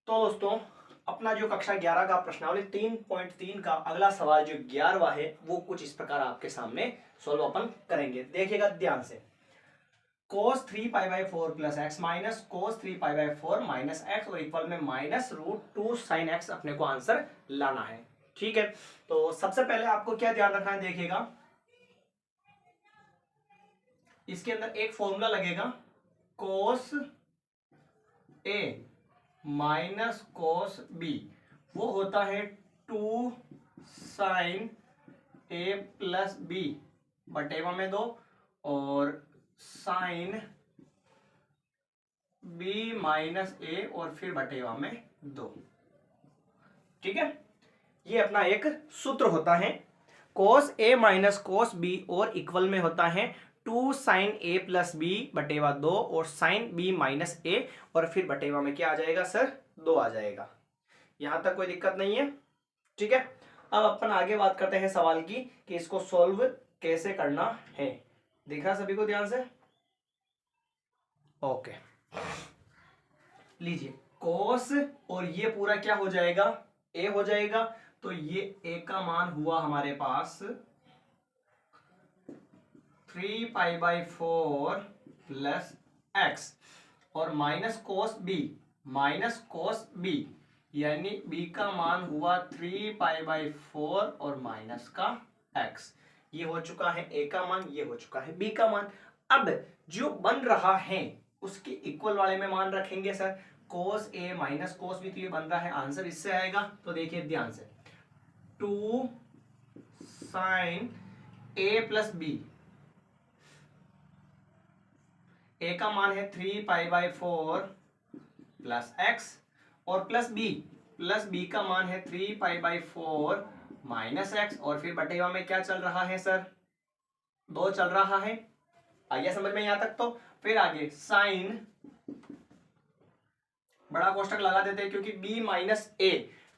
तो दोस्तों अपना जो कक्षा 11 का प्रश्नावली 3.3 का अगला सवाल जो 11वां है वो कुछ इस प्रकार आपके सामने सॉल्व अपन करेंगे। देखिएगा ध्यान से। cos 3 pi by 4 plus x minus cos 3 pi by 4 minus x और इक्वल में माइनस रूट 2 साइन एक्स अपने को आंसर लाना है। ठीक है, तो सबसे पहले आपको क्या ध्यान रखना है, देखिएगा इसके अंदर एक फॉर्मूला लगेगा कोस ए माइनस कोस बी, वो होता है 2 साइन ए प्लस बी बटेवा में 2 और साइन बी माइनस ए और फिर बटेवा में 2। ठीक है, ये अपना एक सूत्र होता है कोस ए माइनस कोस बी और इक्वल में होता है 2 साइन ए प्लस बी बटेवा 2 और साइन बी माइनस ए और फिर बटेवा में क्या आ जाएगा सर, 2 आ जाएगा। यहां तक कोई दिक्कत नहीं है। ठीक है, अब अपन आगे बात करते हैं सवाल की कि इसको सॉल्व कैसे करना है। दिख रहा सभी को ध्यान से? ओके, लीजिए कोस और ये पूरा क्या हो जाएगा, ए हो जाएगा। तो ये ए का मान हुआ हमारे पास 3 पाई बाई 4 प्लस एक्स और माइनस कोस बी यानी बी का मान हुआ 3 पाई बाई 4 और माइनस का एक्स। ये हो चुका है ए का मान, ये हो चुका है बी का मान। अब जो बन रहा है उसके इक्वल वाले में मान रखेंगे सर, कोस ए माइनस कोस बी, तो ये बन रहा है आंसर इससे आएगा। तो देखिए ध्यान से 2 साइन ए प्लस बी, ए का मान है 3 पाई बाई 4 प्लस एक्स और प्लस बी का मान है 3 पाई बाई 4 माइनस एक्स और फिर बटेवा में क्या चल रहा है सर, 2 चल रहा है। आइए समझ में यहां तक। तो फिर आगे साइन, बड़ा कोष्टक लगा देते हैं क्योंकि b माइनस ए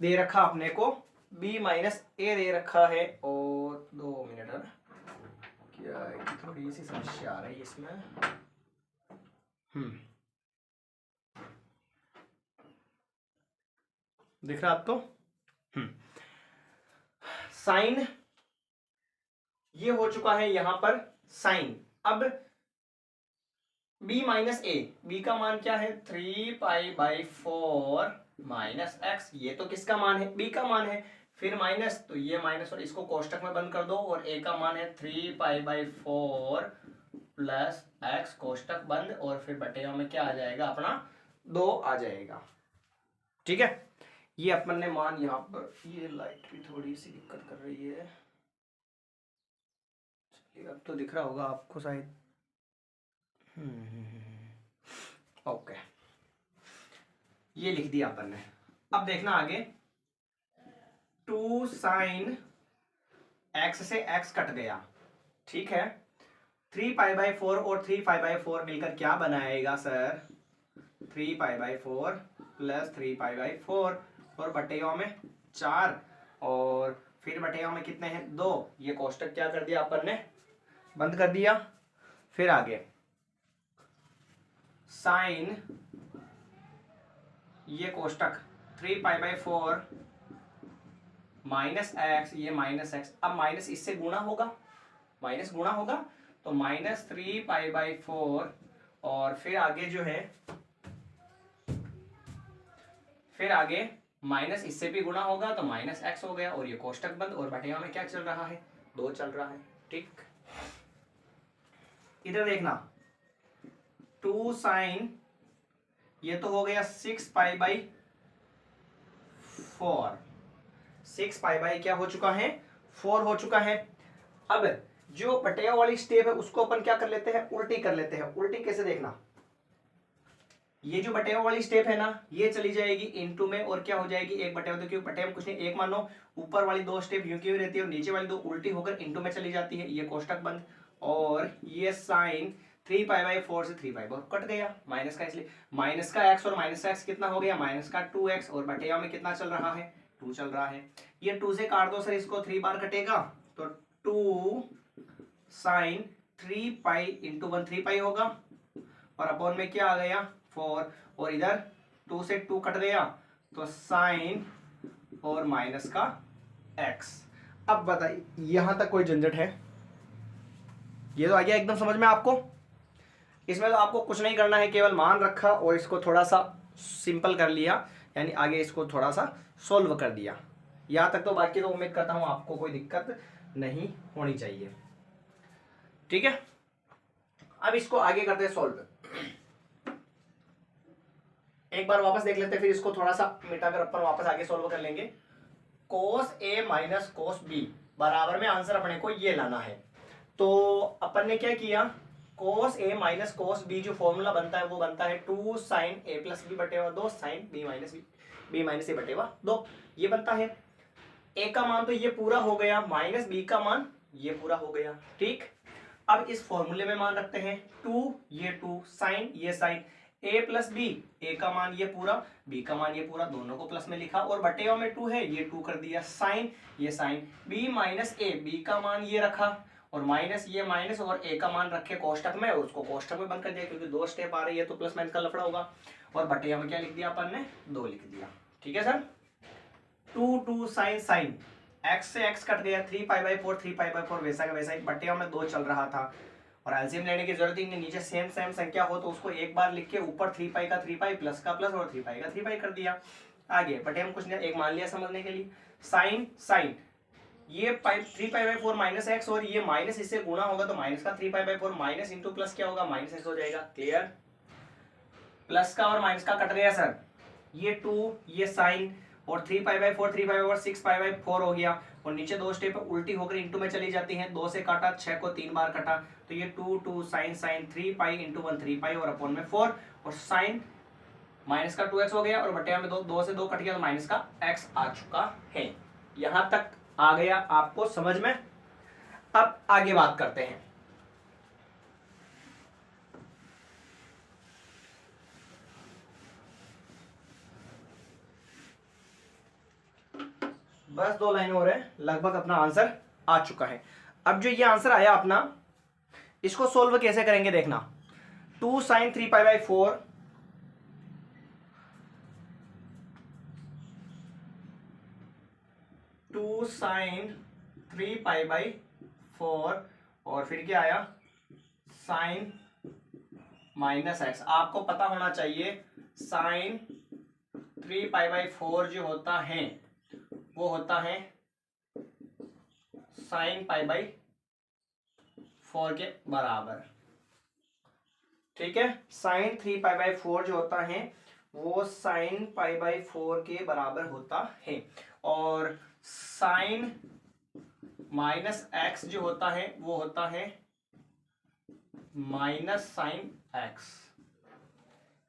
दे रखा अपने को, b माइनस ए दे रखा है। और 2 मिनट है, क्या थोड़ी सी समस्या आ रही है इसमें। दिख रहा आपको? साइन ये हो चुका है यहां पर साइन। अब b माइनस ए, बी का मान क्या है 3 पाई बाई 4 माइनस एक्स, ये तो किसका मान है, b का मान है। फिर माइनस, तो ये माइनस और इसको कोष्टक में बंद कर दो और a का मान है 3 पाई बाई 4 प्लस एक्स कोष्टक बंद और फिर बटेवा में क्या आ जाएगा अपना 2 आ जाएगा। ठीक है, ये अपन ने मान यहां पर, ये लाइट भी थोड़ी सी दिक्कत कर रही है, अब तो दिख रहा होगा आपको शायद। ओके, ये लिख दिया अपन ने। अब देखना आगे, 2 साइन एक्स से एक्स कट गया। ठीक है, 3 पाई बाई 4 और 3 पाई बाई 4 मिलकर क्या बनाएगा sir, 3 pi by 4 plus 3 pi by 4 और बटेगा में 4 और फिर बटेगा में कितने हैं 2। ये कोष्टक क्या कर दिया अपन ने, बंद कर दिया। फिर आगे साइन, ये कोष्टक 3 पाई बाई 4 माइनस एक्स, ये माइनस एक्स, अब माइनस इससे गुणा होगा, माइनस गुणा होगा तो माइनस 3 पाई बाई 4 और फिर आगे जो है, फिर आगे माइनस इससे भी गुणा होगा तो माइनस एक्स हो गया और ये कोष्टक बंद और बटेगा में क्या चल रहा है 2 चल रहा है। ठीक, इधर देखना 2 साइन, ये तो हो गया 6 पाई बाई 4, 6 पाई बाई क्या हो चुका है 4 हो चुका है। अब जो बटेगा वाली स्टेप है उसको अपन क्या कर लेते हैं, उल्टी कर लेते हैं। उल्टी कैसे देखना, ये जो बटेवा वाली स्टेप है ना ये चली जाएगी इनटू में और क्या हो जाएगी 1/2, तो क्यों बटेवा में कुछ नहीं, एक मानो ऊपर वाली 2 स्टेप यूं की रहती है और नीचे वाली 2 उल्टी होकर इनटू में चली जाती है, ये कोष्टक बंद और ये साइन 3 पाई बाई 4 से 3 पाई कट गया माइनस का, इसलिए माइनस का एक्स और माइनस का एक्स कितना हो गया माइनस का 2x और बटेवा में कितना चल रहा है 2 चल रहा है। ये 2 से काट दो सर, इसको 3 बार कटेगा तो 2 साइन 3 पाई इंटू 1 3 पाई होगा और अपॉन में क्या आ गया 4 और इधर 2 से 2 कट गया तो साइन और माइनस का x। अब बताइए यहां तक कोई झंझट है? ये तो आ गया एकदम समझ में आपको। इसमें तो आपको कुछ नहीं करना है, केवल मान रखा और इसको थोड़ा सा सिंपल कर लिया, यानी आगे इसको थोड़ा सा सोल्व कर दिया। यहाँ तक तो बाकी तो उम्मीद करता हूँ आपको कोई दिक्कत नहीं होनी चाहिए। ठीक है, अब इसको आगे करते हैं सोल्व। एक बार वापस देख लेते हैं, फिर इसको थोड़ा सा मिटाकर अपन वापस आगे सोल्व कर लेंगे। cos a minus cos b बराबर में आंसर अपने को ये लाना है। तो अपन ने क्या किया, cos a minus cos b जो फॉर्मूला बनता है वो बनता है 2 साइन a प्लस बी बटेवा 2 साइन b माइनस a बटेवा 2, ये बनता है। a का मान तो ये पूरा हो गया, माइनस b का मान ये पूरा हो गया। ठीक, अब इस फॉर्मूले में मान रखते हैं 2, ये 2 साइन ये साइन, a प्लस बी, ए का मान ये पूरा, b का मान ये पूरा, दोनों को प्लस में लिखा और बटेवा में 2 है, ये 2 कर दिया, साइन ये साइन, b माइनस ए, बी का मान ये रखा और माइनस ये माइनस और a का मान रखे कोष्टक में और उसको कोष्टक में बंद कर दिया, क्योंकि 2 स्टेप आ रही है तो प्लस माइनस का लफड़ा होगा। और बटेवा में क्या लिख दिया अपन ने, 2 लिख दिया। ठीक है सर, 2 साइन साइन, x से x कट गया, 3π/4 3π/4 वैसा का वैसा ही, बटेवा में 2 चल रहा था और एलसीएम लेने की जरूरत ही नहीं, नीचे सेम सेम संख्या हो तो उसको एक बार लिख के ऊपर 3π का 3π प्लस का प्लस और 3π का 3π कर दिया। आगे बटेवा में कुछ नहीं, एक मान लिया समझने के लिए, साइन साइन, ये 3π/4 माइनस एक्स और ये माइनस इससे गुणा होगा तो माइनस का 3π/4 माइनस इंटू प्लस क्या होगा, माइनस एक्स हो जाएगा। क्लियर, प्लस का और माइनस का कट गया सर, ये 2 ये साइन और 3π/4 3π/4 6π/4 हो गया और नीचे 2 स्टेप उल्टी होकर इंटू में चली जाती हैं, 2 से काटा 6 को 3 बार काटा तो ये 2 साइन साइन 3π इंटू 1 3π और अपॉन में 4 और साइन माइनस का 2x हो गया और बटेवा में 2 से 2 कट गया तो माइनस का x आ चुका है। यहां तक आ गया आपको समझ में। अब आगे बात करते हैं। बस 2 लाइन और है, लगभग अपना आंसर आ चुका है। अब जो ये आंसर आया अपना, इसको सोल्व कैसे करेंगे देखना। 2 साइन 3π/4 2 साइन 3π/4 और फिर क्या आया, साइन माइनस एक्स। आपको पता होना चाहिए साइन 3π/4 जो होता है वो होता है साइन π/4 के बराबर। ठीक है, साइन 3π/4 जो होता है वो साइन π/4 के बराबर होता है और साइन माइनस एक्स जो होता है वो होता है माइनस साइन एक्स।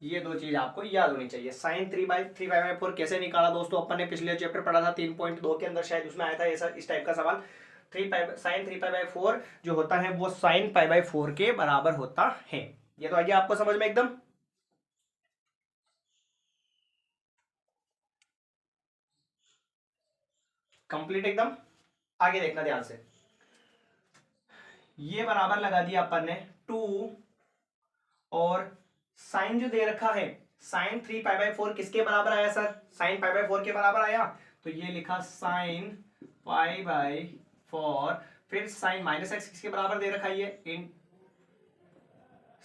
ये 2 चीज आपको याद होनी चाहिए। साइन 3/4 कैसे निकाला दोस्तों, अपन ने पिछले चैप्टर पढ़ा था 3.2 के अंदर, शायद उसमें आया था ऐसा इस टाइप का सवाल। साइन 3π/4 जो होता है वो साइन π/4 के बराबर होता है। ये तो आइए आपको समझ में एकदम। कंप्लीट एकदम। आगे देखना ध्यान से, ये बराबर लगा दिया अपन ने 2 और साइन जो दे रखा है साइन 3π/4 किसके बराबर आया सर, साइन π/4 के बराबर आया तो ये लिखा साइन π/4। फिर साइन माइनस एक्स किसके बराबर दे रखा है, ये इन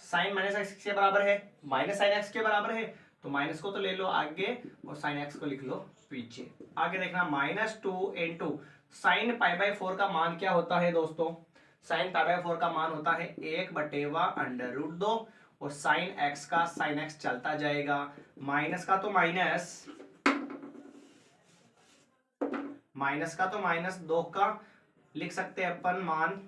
साइन माइनस एक्स किसके बराबर है, माइनस साइन एक्स के बराबर है तो माइनस को तो ले लो आगे और साइन एक्स को लिख लो पीछे। आगे देखना -2 इंटू साइन π/4 का मान क्या होता है दोस्तों, साइन π/4 का मान होता है 1/√2 और साइन एक्स का साइन एक्स चलता जाएगा, माइनस का तो माइनस 2 का लिख सकते हैं अपन मान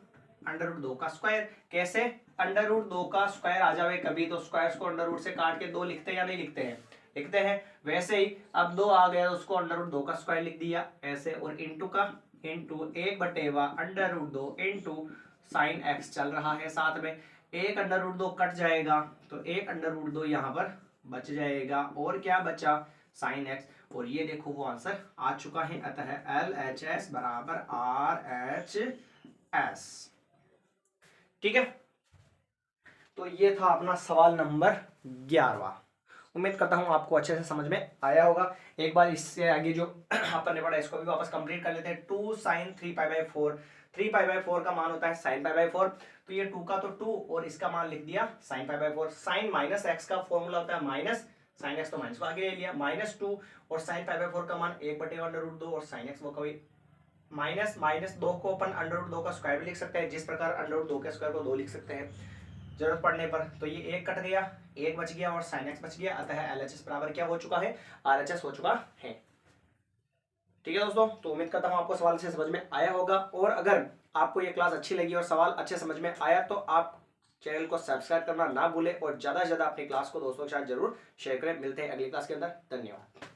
√2 का स्क्वायर। कैसे, √2 का स्क्वायर आ जाए कभी तो स्क्वायर्स को अंडर रूट से काट के 2 लिखते हैं या नहीं लिखते हैं, लिखते हैं। वैसे ही अब 2 आ गया उसको √2 का स्क्वायर लिख दिया ऐसे और इंटू का इंटू 1/√2 इंटू साइन एक्स चल रहा है साथ में, 1/√2 कट जाएगा तो 1/√2 यहाँ पर बच जाएगा और क्या बचा, साइन एक्स। और ये देखो वो आंसर आ चुका है, अतः LHS बराबर RHS। ठीक है, तो ये था अपना सवाल नंबर 11वां। उम्मीद करता हूँ आपको अच्छे से समझ में आया होगा। एक बार इससे आगे जो अपन ने पढ़ा इसको भी वापस कंप्लीट कर लेते हैं। 2 sin 3π/4, 3π/4 का मान होता है sin π/4, तो ये 2 का तो 2 और इसका मान लिख दिया sin π/4। साइन माइनस एक्स का फॉर्मूला होता है माइनस साइन एक्स, तो माइनस को आगे ले लिया, -2 और sin π/4 का मान 1/√2 और sin x वो कभी माइनस माइनस 2 को अपन √2 का स्क्वायर भी लिख सकते हैं, जिस प्रकार √2 के स्क्वायर को 2 लिख सकते हैं जरूरत पड़ने पर। तो ये 1 कट गया, 1 बच गया और sin x बच गया, अतः LHS बराबर क्या हो चुका है, RHS हो चुका है। ठीक है दोस्तों, तो उम्मीद करता हूँ आपको सवाल अच्छे समझ में आया होगा, और अगर आपको ये क्लास अच्छी लगी और सवाल अच्छे समझ में आया तो आप चैनल को सब्सक्राइब करना ना भूलें और ज़्यादा से ज़्यादा अपनी क्लास को दोस्तों के साथ जरूर शेयर करें। मिलते हैं अगली क्लास के अंदर, धन्यवाद।